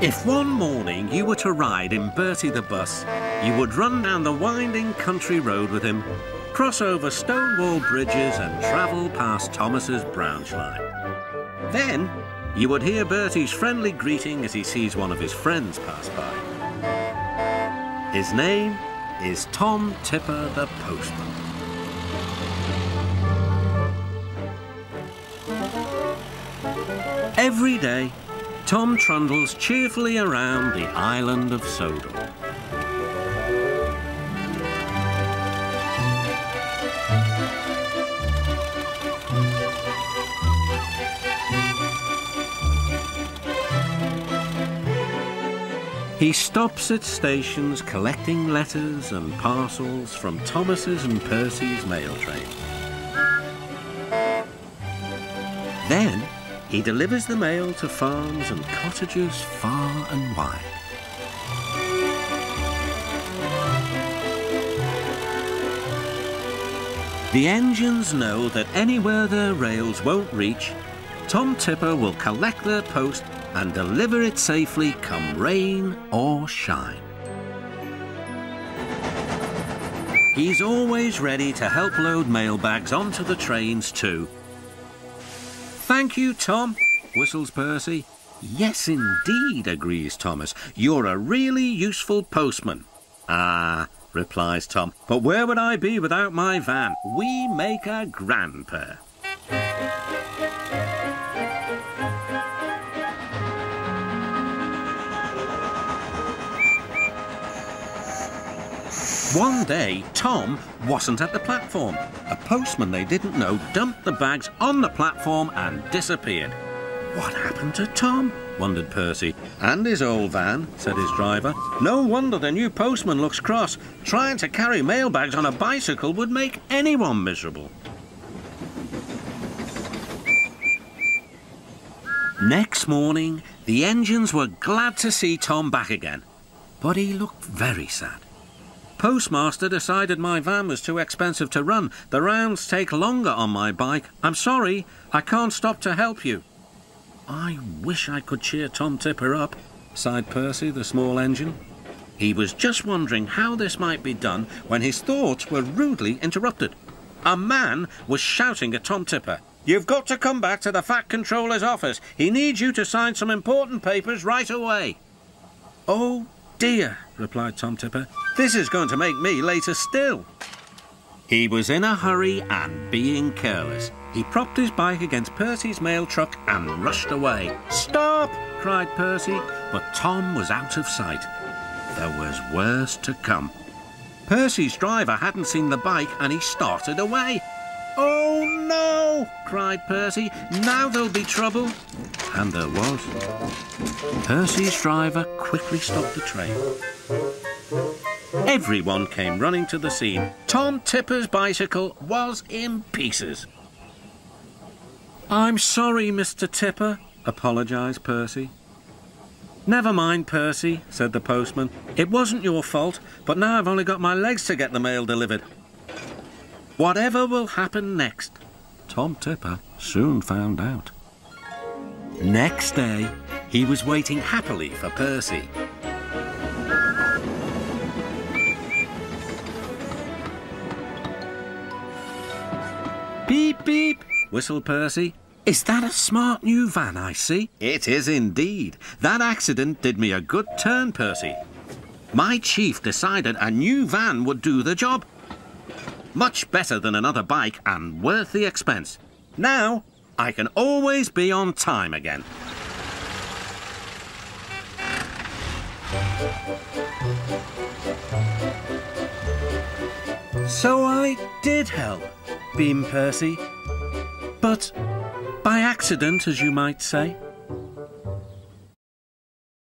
If one morning you were to ride in Bertie the bus, you would run down the winding country road with him, cross over stone wall bridges and travel past Thomas's branch line. Then you would hear Bertie's friendly greeting as he sees one of his friends pass by. His name is Tom Tipper the postman. Every day, Tom trundles cheerfully around the island of Sodor. He stops at stations collecting letters and parcels from Thomas's and Percy's mail train. Then he delivers the mail to farms and cottages far and wide. The engines know that anywhere their rails won't reach, Tom Tipper will collect their post and deliver it safely come rain or shine. He's always ready to help load mailbags onto the trains too. "Thank you, Tom," whistles Percy. "Yes, indeed," agrees Thomas. "You're a really useful postman." "Ah," replies Tom, "but where would I be without my van? We make a grand pair." One day, Tom wasn't at the platform. A postman they didn't know dumped the bags on the platform and disappeared. "What happened to Tom?" wondered Percy. "And his old van," said his driver. "No wonder the new postman looks cross. Trying to carry mailbags on a bicycle would make anyone miserable." Next morning, the engines were glad to see Tom back again, but he looked very sad. "Postmaster decided my van was too expensive to run. The rounds take longer on my bike. I'm sorry, I can't stop to help you." "I wish I could cheer Tom Tipper up," sighed Percy, the small engine. He was just wondering how this might be done when his thoughts were rudely interrupted. A man was shouting at Tom Tipper. "You've got to come back to the Fat Controller's office. He needs you to sign some important papers right away." "Oh dear," replied Tom Tipper. "This is going to make me later still." He was in a hurry and being careless. He propped his bike against Percy's mail truck and rushed away. "Stop!" cried Percy, but Tom was out of sight. There was worse to come. Percy's driver hadn't seen the bike and he started away. "Oh no!" cried Percy. "Now there'll be trouble." And there was. Percy's driver quickly stopped the train. Everyone came running to the scene. Tom Tipper's bicycle was in pieces. "I'm sorry, Mr. Tipper," apologised Percy. "Never mind, Percy," said the postman. "It wasn't your fault, but now I've only got my legs to get the mail delivered." Whatever will happen next, Tom Tipper soon found out. Next day, he was waiting happily for Percy. "Beep, beep," whistled Percy. "Is that a smart new van I see?" "It is indeed. That accident did me a good turn, Percy. My chief decided a new van would do the job. Much better than another bike and worth the expense. Now, I can always be on time again." "So I did help," beamed Percy. "But by accident, as you might say."